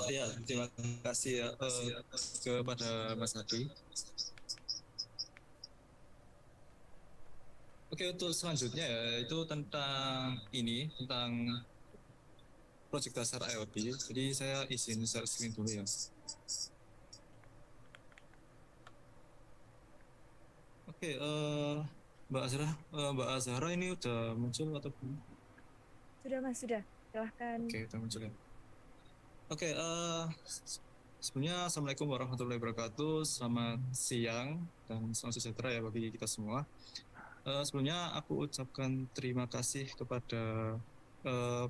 Ya, terima kasih ya kepada Mas Hadi. Oke, untuk selanjutnya ya itu tentang proyek dasar IoT. Jadi saya izin share screen dulu ya. Oke, Mbak Azhara ini udah muncul atau belum? Sudah Mas, sudah. Silahkan. Oke, udah muncul ya. Oke, sebenarnya Assalamualaikum warahmatullahi wabarakatuh. Selamat siang dan salam sejahtera ya bagi kita semua. Sebelumnya aku ucapkan terima kasih kepada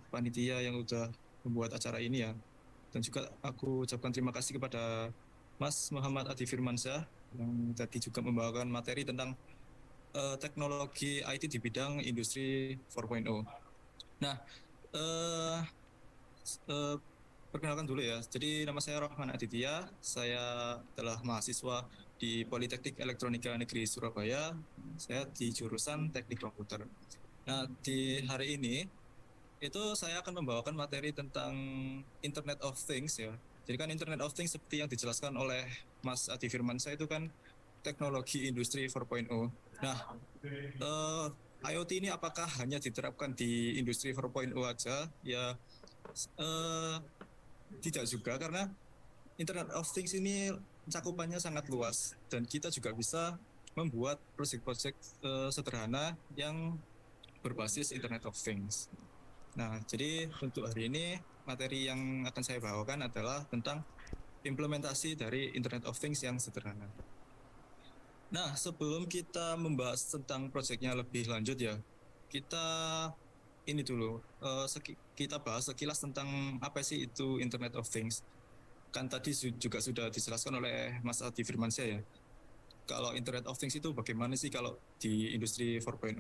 panitia yang udah membuat acara ini ya. Dan juga aku ucapkan terima kasih kepada Mas Muhammad Adi Firmansyah yang tadi juga membawakan materi tentang teknologi IT di bidang industri 4.0. Nah, eh, eh, perkenalkan dulu ya. Jadi nama saya Rahman Aditya. Saya adalah mahasiswa di Politeknik Elektronika Negeri Surabaya. Saya di jurusan Teknik Komputer. Nah, di hari ini itu saya akan membawakan materi tentang Internet of Things ya. Jadi kan Internet of Things seperti yang dijelaskan oleh Mas Adi Firmansyah itu kan teknologi industri 4.0. Nah, IoT ini apakah hanya diterapkan di industri 4.0 aja? Ya, eh, tidak juga karena Internet of Things ini cakupannya sangat luas dan kita juga bisa membuat proyek-proyek sederhana yang berbasis Internet of Things. Nah, jadi untuk hari ini materi yang akan saya bawakan adalah tentang implementasi dari Internet of Things yang sederhana. Nah, sebelum kita membahas tentang proyeknya lebih lanjut ya, kita ini dulu, kita bahas sekilas tentang apa sih itu Internet of Things. Kan tadi juga sudah dijelaskan oleh Mas Adi Firmansyah ya. Kalau Internet of Things itu bagaimana sih kalau di industri 4.0?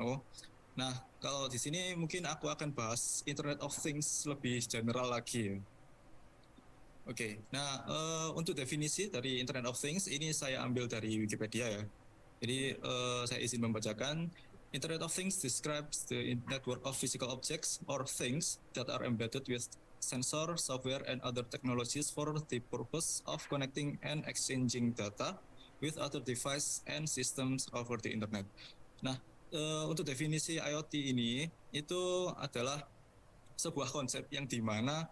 Nah, kalau di sini mungkin aku akan bahas Internet of Things lebih general lagi ya. Oke, nah untuk definisi dari Internet of Things ini saya ambil dari Wikipedia ya. Jadi saya izin membacakan. Internet of Things describes the network of physical objects or things that are embedded with sensor, software, and other technologies for the purpose of connecting and exchanging data with other devices and systems over the internet. Nah, untuk definisi IoT ini itu adalah sebuah konsep yang dimana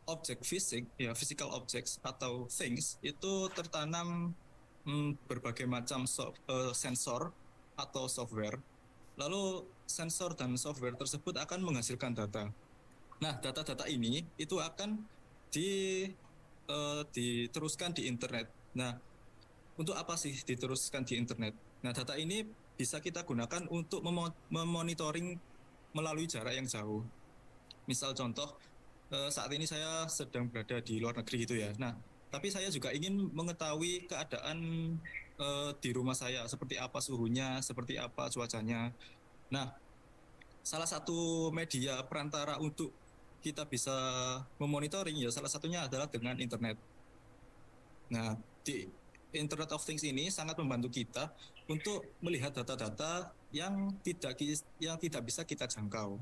objek fisik, ya physical objects atau things itu tertanam berbagai macam sensor atau software. Lalu sensor dan software tersebut akan menghasilkan data. Nah, data-data ini itu akan di, diteruskan di internet. Nah, untuk apa sih diteruskan di internet? Nah, data ini bisa kita gunakan untuk memonitoring melalui jarak yang jauh. Misal contoh, saat ini saya sedang berada di luar negeri itu ya. Nah, tapi saya juga ingin mengetahui keadaan di rumah saya, seperti apa suhunya, seperti apa cuacanya. Nah, salah satu media perantara untuk kita bisa memonitoring ya salah satunya adalah dengan internet. Nah, di Internet of Things ini sangat membantu kita untuk melihat data-data yang tidak bisa kita jangkau.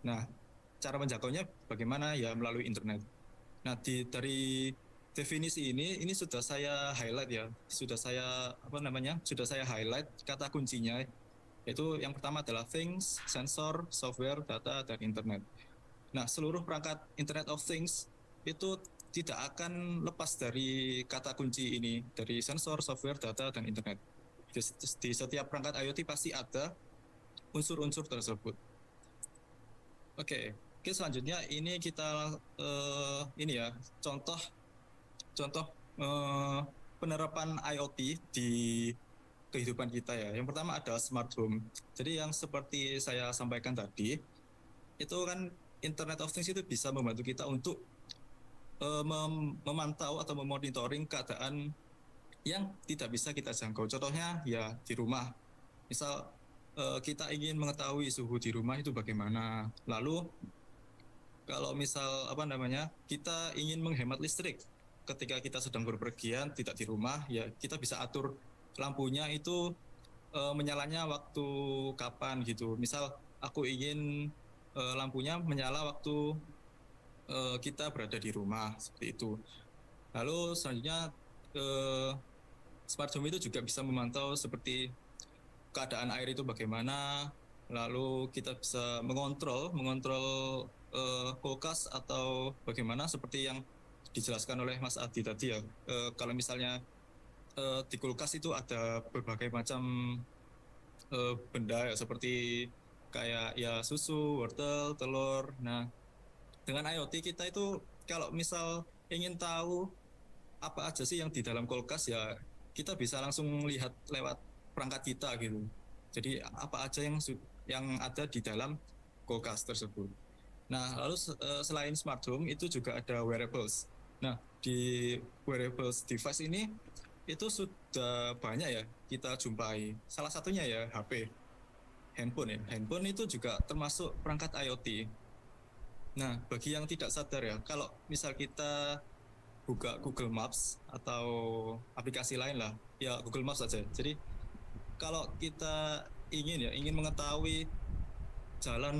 Nah, cara menjangkaunya bagaimana ya melalui internet. Nah, dari definisi ini sudah saya highlight ya, sudah saya apa namanya, sudah saya highlight kata kuncinya. Itu yang pertama adalah things, sensor, software, data, dan internet. Nah, seluruh perangkat Internet of Things itu tidak akan lepas dari kata kunci ini, dari sensor, software, data, dan internet. Di setiap perangkat IoT pasti ada unsur-unsur tersebut. Oke, oke selanjutnya ini kita ini ya contoh contoh eh, penerapan IoT di kehidupan kita ya. Yang pertama ada smart home. Jadi yang seperti saya sampaikan tadi, itu kan Internet of Things itu bisa membantu kita untuk memantau atau memonitoring keadaan yang tidak bisa kita jangkau. Contohnya ya di rumah. Misal kita ingin mengetahui suhu di rumah itu bagaimana. Lalu kalau misal apa namanya kita ingin menghemat listrik ketika kita sedang berpergian tidak di rumah ya kita bisa atur lampunya itu menyalanya waktu kapan gitu. Misal aku ingin lampunya menyala waktu kita berada di rumah seperti itu. Lalu selanjutnya eh, smart home itu juga bisa memantau seperti keadaan air itu bagaimana, lalu kita bisa mengontrol kulkas atau bagaimana seperti yang dijelaskan oleh Mas Adi tadi ya. Kalau misalnya di kulkas itu ada berbagai macam benda ya seperti kayak ya susu, wortel, telur. Nah, dengan IoT kita itu kalau misal ingin tahu apa aja sih yang di dalam kulkas ya kita bisa langsung lihat lewat perangkat kita gitu. Jadi apa aja yang ada di dalam kulkas tersebut. Nah, lalu selain smart home itu juga ada wearables. Nah, di wearables device ini itu sudah banyak ya kita jumpai. Salah satunya ya HP, handphone ya. Handphone itu juga termasuk perangkat IoT. Nah, bagi yang tidak sadar ya, kalau misal kita buka Google Maps atau aplikasi lain lah, ya Google Maps saja. Jadi kalau kita ingin mengetahui jalan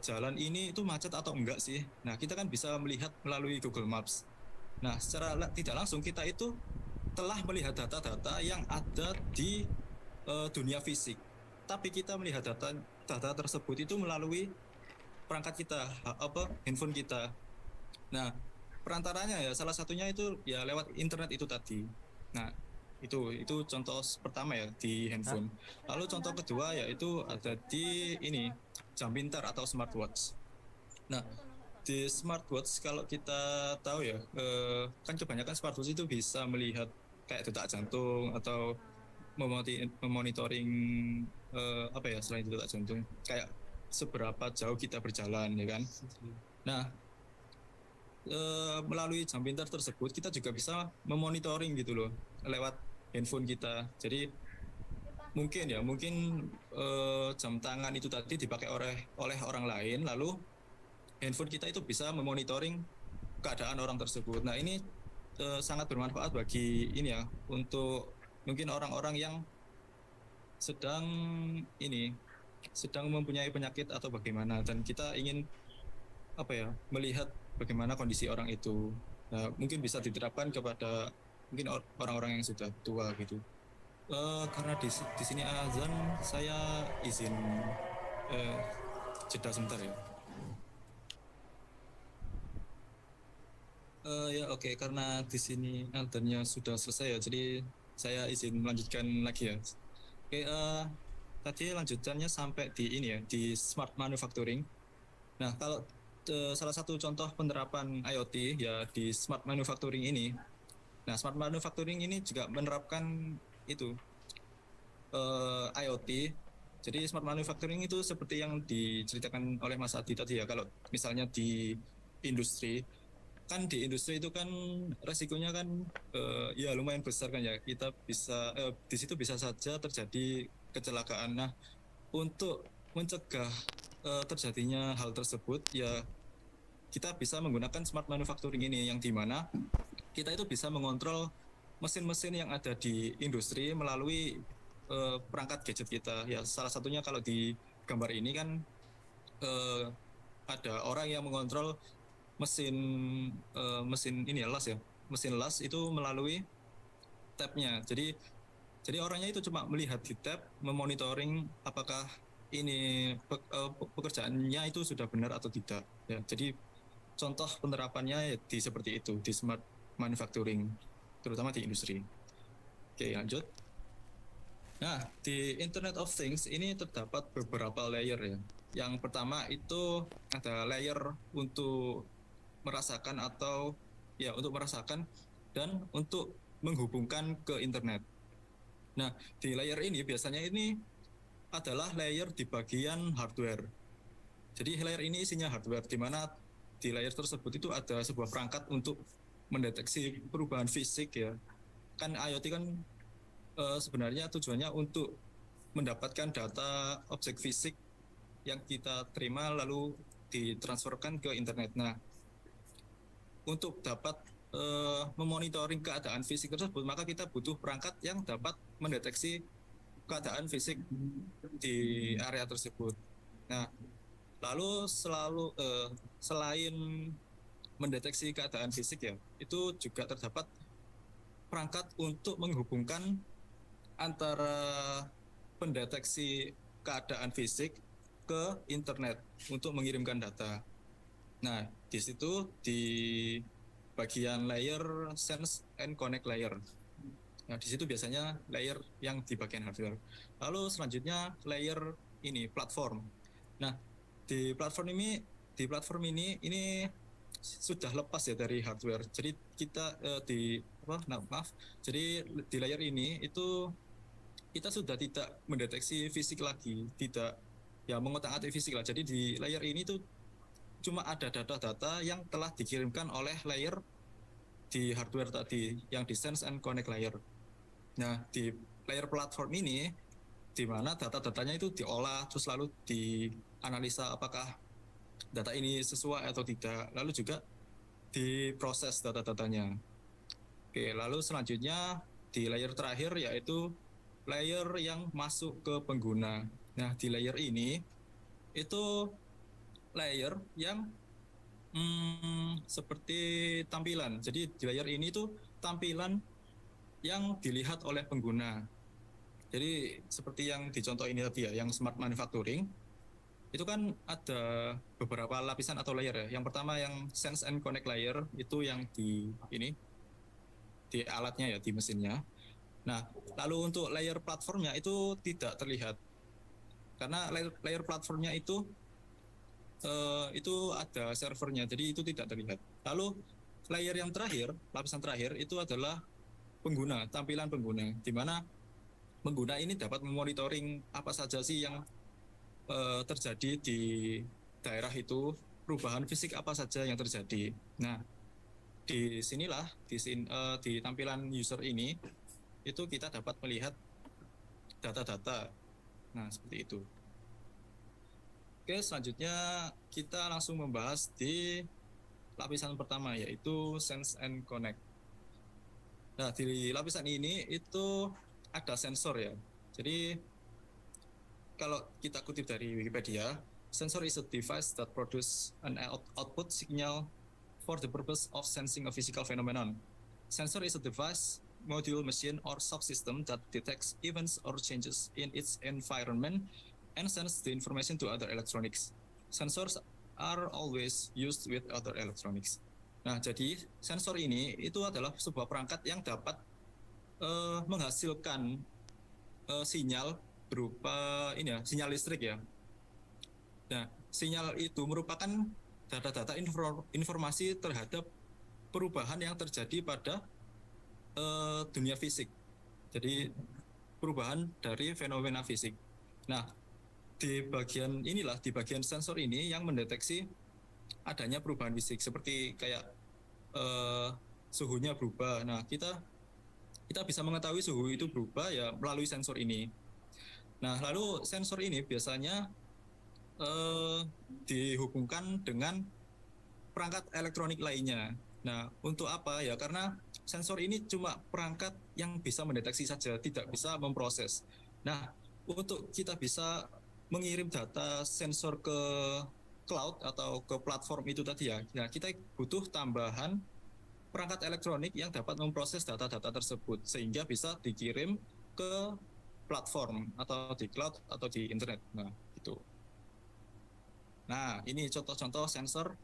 jalan ini itu macet atau enggak sih. Nah, kita kan bisa melihat melalui Google Maps. Nah, secara tidak langsung kita itu telah melihat data-data yang ada di dunia fisik. Tapi kita melihat data tersebut itu melalui perangkat kita, handphone kita. Nah, perantaranya ya salah satunya itu ya lewat internet itu tadi. Nah, itu contoh pertama ya di handphone. Lalu contoh kedua yaitu ada di ini jam pintar atau smartwatch. Nah, di smartwatch kalau kita tahu ya kan kebanyakan smartwatch itu bisa melihat kayak detak jantung atau memonitoring selain detak jantung kayak seberapa jauh kita berjalan ya kan. Nah, melalui jam pintar tersebut kita juga bisa memonitoring gitu loh lewat handphone kita. Jadi mungkin jam tangan itu tadi dipakai oleh orang lain, lalu handphone kita itu bisa memonitoring keadaan orang tersebut. Nah, ini sangat bermanfaat bagi ini ya untuk mungkin orang-orang yang sedang ini sedang mempunyai penyakit atau bagaimana dan kita ingin melihat bagaimana kondisi orang itu. Nah, mungkin bisa diterapkan kepada mungkin orang-orang yang sudah tua gitu. Karena di sini azan, saya izin uh, jeda sebentar ya. Ya oke, karena di sini azannya sudah selesai ya, jadi saya izin melanjutkan lagi ya. Oke, tadi lanjutannya sampai di ini ya, di smart manufacturing. Nah, kalau salah satu contoh penerapan IoT ya di smart manufacturing ini. Nah, smart manufacturing ini juga menerapkan itu IoT. Jadi smart manufacturing itu seperti yang diceritakan oleh Mas Adi tadi ya. Kalau misalnya di industri, kan di industri itu kan resikonya kan ya lumayan besar kan ya. Kita bisa di situ bisa saja terjadi kecelakaan. Nah, untuk mencegah terjadinya hal tersebut ya kita bisa menggunakan smart manufacturing ini yang dimana kita itu bisa mengontrol mesin-mesin yang ada di industri melalui perangkat gadget kita. Ya salah satunya kalau di gambar ini kan uh, ada orang yang mengontrol mesin mesin ini ya, las ya, mesin las itu melalui tabnya. Jadi orangnya itu cuma melihat di tab, memonitoring apakah ini pekerjaannya itu sudah benar atau tidak. Ya, jadi contoh penerapannya ya di seperti itu di smart manufacturing, terutama di industri. Oke, lanjut. Nah, di Internet of Things ini terdapat beberapa layer ya. Yang pertama itu ada layer untuk merasakan atau ya untuk merasakan dan untuk menghubungkan ke internet. Nah, di layer ini biasanya ini adalah layer di bagian hardware. Jadi layer ini isinya hardware, di mana di layer tersebut itu ada sebuah perangkat untuk mendeteksi perubahan fisik ya. Kan IoT kan sebenarnya tujuannya untuk mendapatkan data objek fisik yang kita terima lalu ditransferkan ke internet. Nah, untuk dapat memonitoring keadaan fisik tersebut, maka kita butuh perangkat yang dapat mendeteksi keadaan fisik di area tersebut. Nah, lalu selain mendeteksi keadaan fisik ya, itu juga terdapat perangkat untuk menghubungkan antara pendeteksi keadaan fisik ke internet untuk mengirimkan data. Nah, di situ di bagian layer sense and connect layer. Nah, di situ biasanya layer yang di bagian hardware. Lalu selanjutnya layer ini platform. Nah, di platform ini sudah lepas ya dari hardware. Jadi kita maaf. Jadi di layer ini itu kita sudah tidak mendeteksi fisik lagi, tidak ya mengotak-atik fisik lah. Jadi di layer ini tuh cuma ada data-data yang telah dikirimkan oleh layer di hardware tadi yang di sense and connect layer. Nah, di layer platform ini di mana data-datanya itu diolah terus lalu dianalisa apakah data ini sesuai atau tidak, lalu juga diproses data-datanya. Oke, lalu selanjutnya di layer terakhir yaitu layer yang masuk ke pengguna. Nah, di layer ini itu layer yang seperti tampilan. Jadi di layer ini tuh tampilan yang dilihat oleh pengguna. Jadi seperti yang dicontoh ini tadi ya, yang smart manufacturing, itu kan ada beberapa lapisan atau layer ya. Yang pertama yang sense and connect layer itu yang di alatnya ya, di mesinnya. Nah, lalu untuk layer platformnya itu tidak terlihat karena layer platformnya itu ada servernya, jadi itu tidak terlihat. Lalu layer yang terakhir, lapisan terakhir itu adalah pengguna, tampilan pengguna, di mana pengguna ini dapat memonitoring apa saja sih yang terjadi di daerah itu, perubahan fisik apa saja yang terjadi. Nah, di sinilah di tampilan user ini itu kita dapat melihat data-data. Nah, seperti itu. Oke, selanjutnya kita langsung membahas di lapisan pertama yaitu sense and connect. Nah, di lapisan ini itu ada sensor ya. Jadi kalau kita kutip dari Wikipedia, sensor is a device that produce an output signal for the purpose of sensing a physical phenomenon. Sensor is a device, module, machine, or subsystem that detects events or changes in its environment and sends the information to other electronics. Sensors are always used with other electronics. Nah, jadi sensor ini itu adalah sebuah perangkat yang dapat menghasilkan sinyal berupa sinyal listrik ya. Nah, sinyal itu merupakan data-data informasi terhadap perubahan yang terjadi pada dunia fisik. Jadi perubahan dari fenomena fisik. Nah, di bagian sensor ini yang mendeteksi adanya perubahan fisik seperti kayak suhunya berubah. Nah, kita bisa mengetahui suhu itu berubah ya melalui sensor ini. Nah, lalu sensor ini biasanya dihubungkan dengan perangkat elektronik lainnya. Nah, untuk apa ya? Karena sensor ini cuma perangkat yang bisa mendeteksi saja, tidak bisa memproses. Nah, untuk kita bisa mengirim data sensor ke cloud atau ke platform itu tadi ya, nah kita butuh tambahan perangkat elektronik yang dapat memproses data-data tersebut sehingga bisa dikirim ke platform atau di cloud atau di internet. Nah, itu. Nah, ini contoh-contoh sensor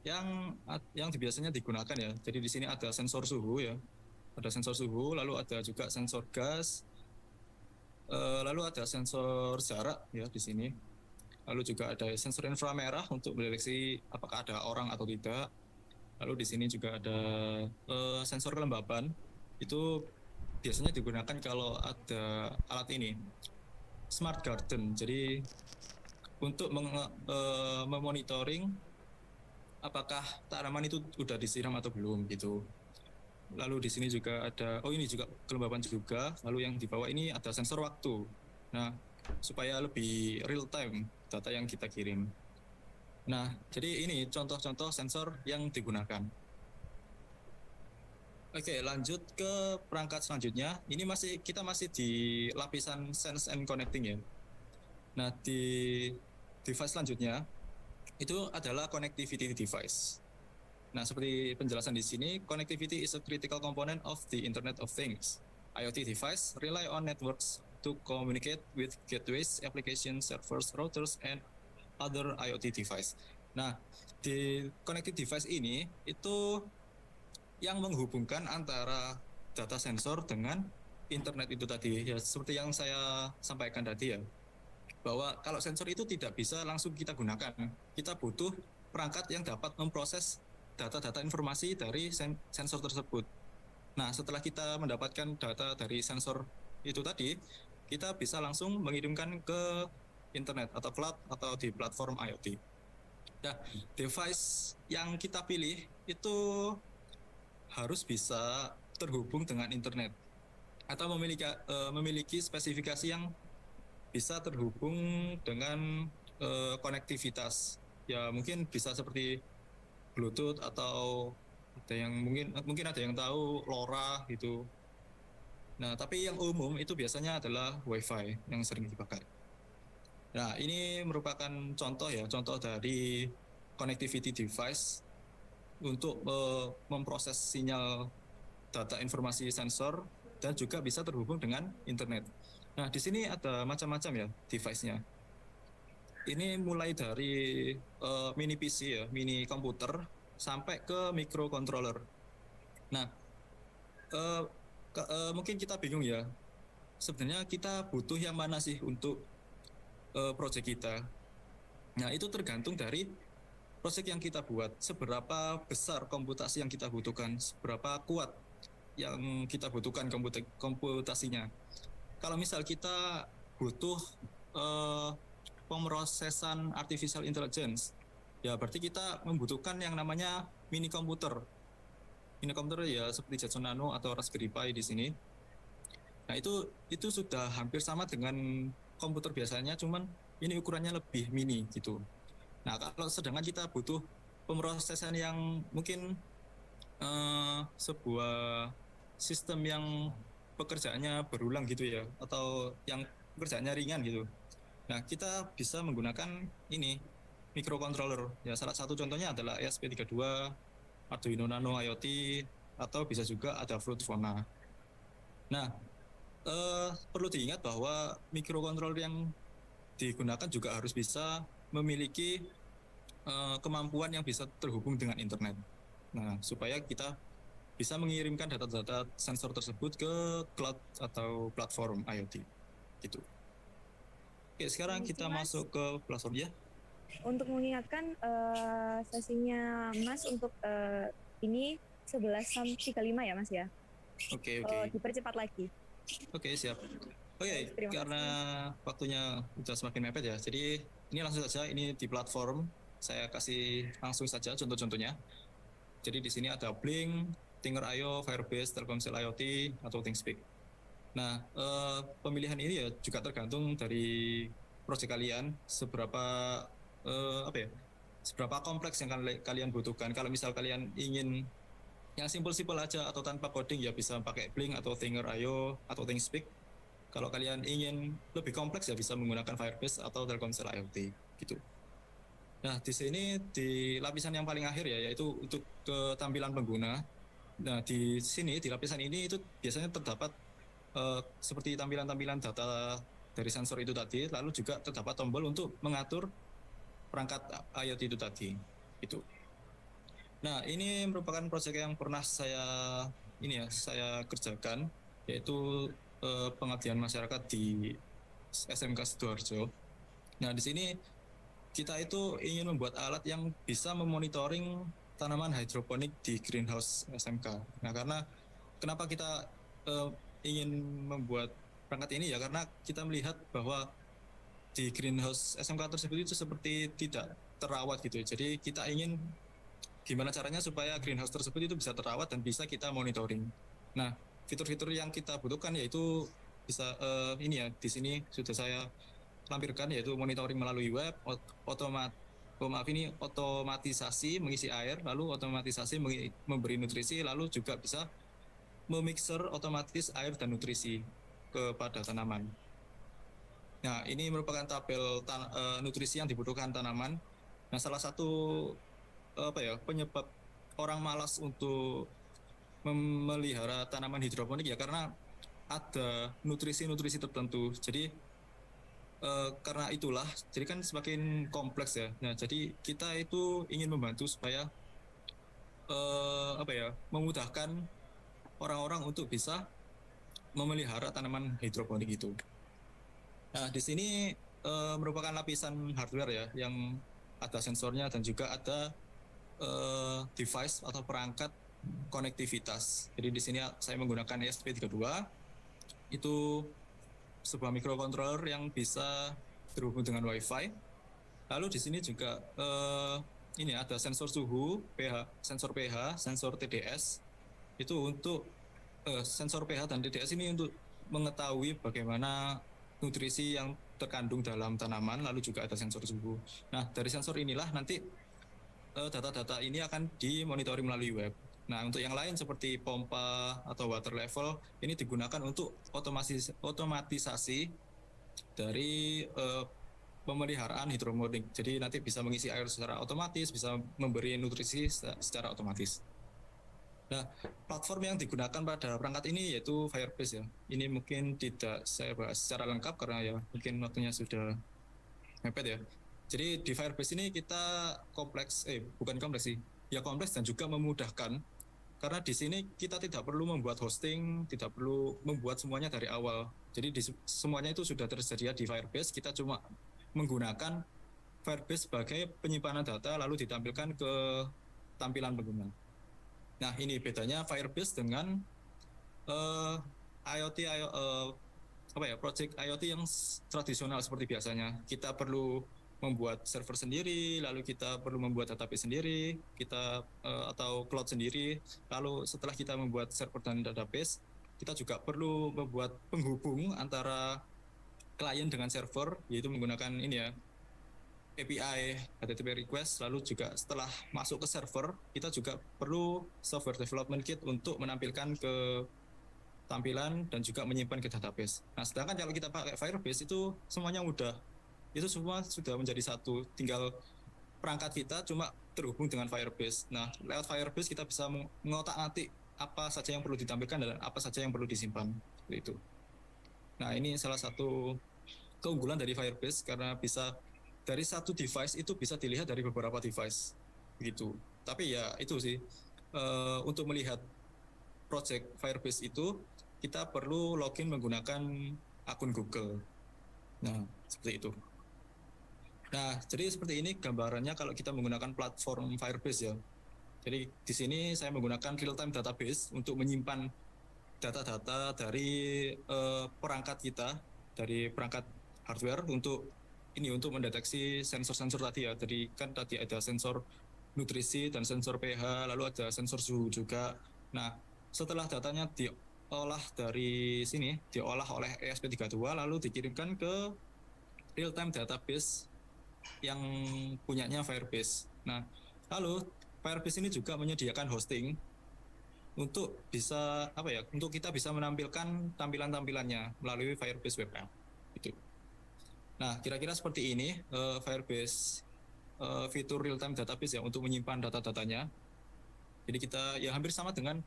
yang biasanya digunakan ya. Jadi di sini ada sensor suhu ya, ada sensor suhu, lalu ada juga sensor gas, lalu ada sensor jarak ya di sini, lalu juga ada sensor inframerah untuk mendeteksi apakah ada orang atau tidak. Lalu di sini juga ada sensor kelembapan, itu biasanya digunakan kalau ada alat ini smart garden. Jadi untuk memonitoring apakah tanaman itu udah disiram atau belum gitu. Lalu di sini juga ada, ini juga kelembapan juga. Lalu yang di bawah ini ada sensor waktu. Nah, supaya lebih real time data yang kita kirim. Nah, jadi ini contoh-contoh sensor yang digunakan. Oke, lanjut ke perangkat selanjutnya. Ini kita masih di lapisan sense and connecting ya. Nah, di device selanjutnya itu adalah connectivity device. Nah, seperti penjelasan di sini, connectivity is a critical component of the Internet of Things. IoT device rely on networks to communicate with gateways, application servers, routers, and other IoT device. Nah, di connected device ini itu yang menghubungkan antara data sensor dengan internet itu tadi. Ya, seperti yang saya sampaikan tadi ya, bahwa kalau sensor itu tidak bisa langsung kita gunakan. Kita butuh perangkat yang dapat memproses data-data informasi dari sensor tersebut. Nah, setelah kita mendapatkan data dari sensor itu tadi, kita bisa langsung mengirimkan ke internet atau cloud atau di platform IoT. Nah, device yang kita pilih itu harus bisa terhubung dengan internet atau memiliki spesifikasi yang bisa terhubung dengan konektivitas. Ya, mungkin bisa seperti Bluetooth atau ada yang mungkin ada yang tahu LoRa gitu. Nah, tapi yang umum itu biasanya adalah Wi-Fi yang sering dipakai. Nah, ini merupakan contoh ya, contoh dari connectivity device untuk memproses sinyal data informasi sensor dan juga bisa terhubung dengan internet. Nah, di sini ada macam-macam ya device-nya. Ini mulai dari mini PC ya, mini komputer sampai ke microcontroller. Nah, mungkin kita bingung ya, sebenarnya kita butuh yang mana sih untuk project kita. Nah, itu tergantung dari project yang kita buat, seberapa besar komputasi yang kita butuhkan, seberapa kuat yang kita butuhkan komputasinya. Kalau misal kita butuh pemrosesan artificial intelligence, ya berarti kita membutuhkan yang namanya mini komputer. Mini komputer ya seperti Jetson Nano atau Raspberry Pi di sini. Nah, itu sudah hampir sama dengan komputer biasanya, cuman ini ukurannya lebih mini gitu. Nah, kalau sedangkan kita butuh pemrosesan yang mungkin sebuah sistem yang pekerjaannya berulang gitu ya, atau yang pekerjaannya ringan gitu. Nah, kita bisa menggunakan ini microcontroller. Ya, salah satu contohnya adalah ESP32, Arduino Nano IoT, atau bisa juga ada Fluidphone. Nah, perlu diingat bahwa microcontroller yang digunakan juga harus bisa memiliki kemampuan yang bisa terhubung dengan internet. Nah, supaya kita bisa mengirimkan data-data sensor tersebut ke cloud atau platform IoT gitu. Oke, sekarang kita masuk ke platform ya. Untuk mengingatkan sesinya Mas untuk ini 11 sampai 35 ya Mas ya. Oke. Dipercepat lagi. Oke, siap. Oke, karena waktunya sudah semakin mepet ya, jadi ini langsung saja, ini di platform saya kasih langsung saja contoh-contohnya. Jadi di sini ada Blink, Tinger.io, Firebase, Telkomsel IoT, atau ThinkSpeak. Nah, pemilihan ini ya juga tergantung dari proyek kalian, seberapa seberapa kompleks yang kalian butuhkan. Kalau misal kalian ingin yang simpel-simpel aja atau tanpa coding, ya bisa pakai Blink atau Tinger.io atau ThinkSpeak. Kalau kalian ingin lebih kompleks, ya bisa menggunakan Firebase atau Telkomsel IoT gitu. Nah, di sini di lapisan yang paling akhir ya, yaitu untuk ketampilan pengguna. Nah, di sini di lapisan ini itu biasanya terdapat seperti tampilan-tampilan data dari sensor itu tadi, lalu juga terdapat tombol untuk mengatur perangkat IoT itu tadi. Itu. Nah, ini merupakan proyek yang pernah saya kerjakan, yaitu pengabdian masyarakat di SMK Sidoarjo. Nah, di sini kita itu ingin membuat alat yang bisa memonitoring tanaman hidroponik di greenhouse SMK. Nah, karena kenapa kita ingin membuat perangkat ini ya, karena kita melihat bahwa di greenhouse SMK tersebut itu seperti tidak terawat gitu. Jadi kita ingin gimana caranya supaya greenhouse tersebut itu bisa terawat dan bisa kita monitoring. Nah, fitur-fitur yang kita butuhkan yaitu bisa ini ya, di sini sudah saya lampirkan, yaitu monitoring melalui web, otomatisasi mengisi air, lalu otomatisasi memberi nutrisi, lalu juga bisa memixer otomatis air dan nutrisi kepada tanaman. Nah, ini merupakan tabel nutrisi yang dibutuhkan tanaman. Nah, salah satu penyebab orang malas untuk memelihara tanaman hidroponik ya karena ada nutrisi-nutrisi tertentu. Jadi karena itulah, jadi kan semakin kompleks ya. Nah, jadi kita itu ingin membantu supaya apa ya, memudahkan orang-orang untuk bisa memelihara tanaman hidroponik itu. Nah, di sini merupakan lapisan hardware ya, yang ada sensornya dan juga ada device atau perangkat konektivitas. Jadi di sini saya menggunakan ESP32, itu sebuah microcontroller yang bisa terhubung dengan WiFi. Lalu di sini juga ini ada sensor suhu, sensor pH, sensor TDS. Itu untuk sensor pH dan TDS ini untuk mengetahui bagaimana nutrisi yang terkandung dalam tanaman, lalu juga ada sensor suhu. Nah, dari sensor inilah nanti data-data ini akan dimonitori melalui web. Nah, untuk yang lain seperti pompa atau water level, ini digunakan untuk otomatisasi dari pemeliharaan hidroponik. Jadi nanti bisa mengisi air secara otomatis, bisa memberi nutrisi secara otomatis. Nah, platform yang digunakan pada perangkat ini yaitu Firebase ya. Ini mungkin tidak saya bahas secara lengkap karena ya mungkin waktunya sudah mepet ya. Jadi di Firebase ini kita bukan kompleks sih, ya kompleks dan juga memudahkan karena di sini kita tidak perlu membuat hosting, tidak perlu membuat semuanya dari awal. Jadi semuanya itu sudah tersedia di Firebase, kita cuma menggunakan Firebase sebagai penyimpanan data lalu ditampilkan ke tampilan pengguna. Nah, ini bedanya Firebase dengan IoT project IoT yang tradisional seperti biasanya. Kita perlu membuat server sendiri, lalu kita perlu membuat database sendiri, kita atau cloud sendiri. Lalu setelah kita membuat server dan database, kita juga perlu membuat penghubung antara klien dengan server, yaitu menggunakan ini ya, API, HTTP request. Lalu juga setelah masuk ke server, kita juga perlu software development kit untuk menampilkan ke tampilan dan juga menyimpan ke database. Nah, sedangkan kalau kita pakai Firebase itu semuanya mudah. Itu semua sudah menjadi satu, tinggal perangkat kita cuma terhubung dengan Firebase. Nah, lewat Firebase kita bisa mengotak-atik apa saja yang perlu ditampilkan dan apa saja yang perlu disimpan. Seperti itu. Nah, ini salah satu keunggulan dari Firebase karena bisa dari satu device itu bisa dilihat dari beberapa device. Begitu. Tapi ya itu sih, untuk melihat project Firebase itu kita perlu login menggunakan akun Google. Nah, seperti itu. Nah, jadi seperti ini gambarannya kalau kita menggunakan platform Firebase ya. Jadi di sini saya menggunakan real-time database untuk menyimpan data-data dari perangkat kita, dari perangkat hardware untuk mendeteksi sensor-sensor tadi ya. Jadi kan tadi ada sensor nutrisi dan sensor pH, lalu ada sensor suhu juga. Nah, setelah datanya diolah dari sini, diolah oleh ESP32 lalu dikirimkan ke real-time database yang punyanya Firebase. Nah, lalu Firebase ini juga menyediakan hosting untuk bisa untuk kita bisa menampilkan tampilan-tampilannya melalui Firebase Web App. Gitu. Nah, kira-kira seperti ini Firebase fitur real-time database ya untuk menyimpan data-datanya. Jadi kita ya hampir sama dengan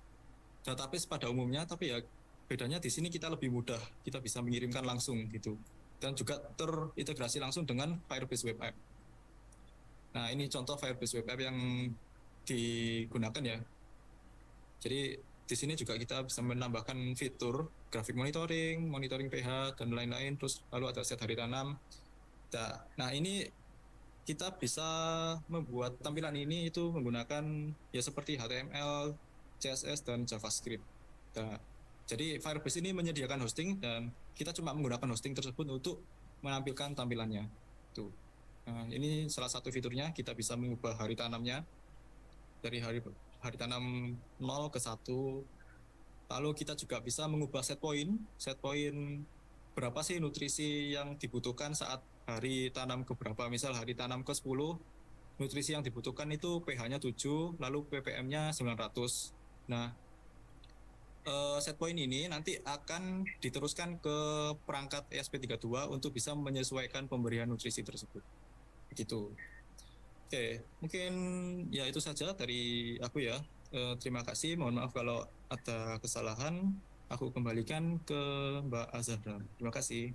database pada umumnya, tapi ya bedanya di sini kita lebih mudah, kita bisa mengirimkan langsung gitu, dan juga terintegrasi langsung dengan Firebase Web App. Nah, ini contoh Firebase Web App yang digunakan ya. Jadi di sini juga kita bisa menambahkan fitur grafik monitoring, monitoring pH dan lain-lain. Terus lalu ada set hari tanam. Nah, ini kita bisa membuat tampilan ini itu menggunakan ya seperti HTML, CSS dan JavaScript. Nah, jadi Firebase ini menyediakan hosting dan kita cuma menggunakan hosting tersebut untuk menampilkan tampilannya. Tuh. Nah, ini salah satu fiturnya, kita bisa mengubah hari tanamnya dari hari tanam 0 ke 1. Lalu kita juga bisa mengubah set point berapa sih nutrisi yang dibutuhkan saat hari tanam ke berapa. Misal hari tanam ke 10, nutrisi yang dibutuhkan itu pH-nya 7, lalu ppm-nya 900. Nah, set point ini nanti akan diteruskan ke perangkat ESP32 untuk bisa menyesuaikan pemberian nutrisi tersebut. Begitu. Oke, mungkin ya itu saja dari aku ya. Terima kasih, mohon maaf kalau ada kesalahan. Aku kembalikan ke Mbak Azhar. Terima kasih.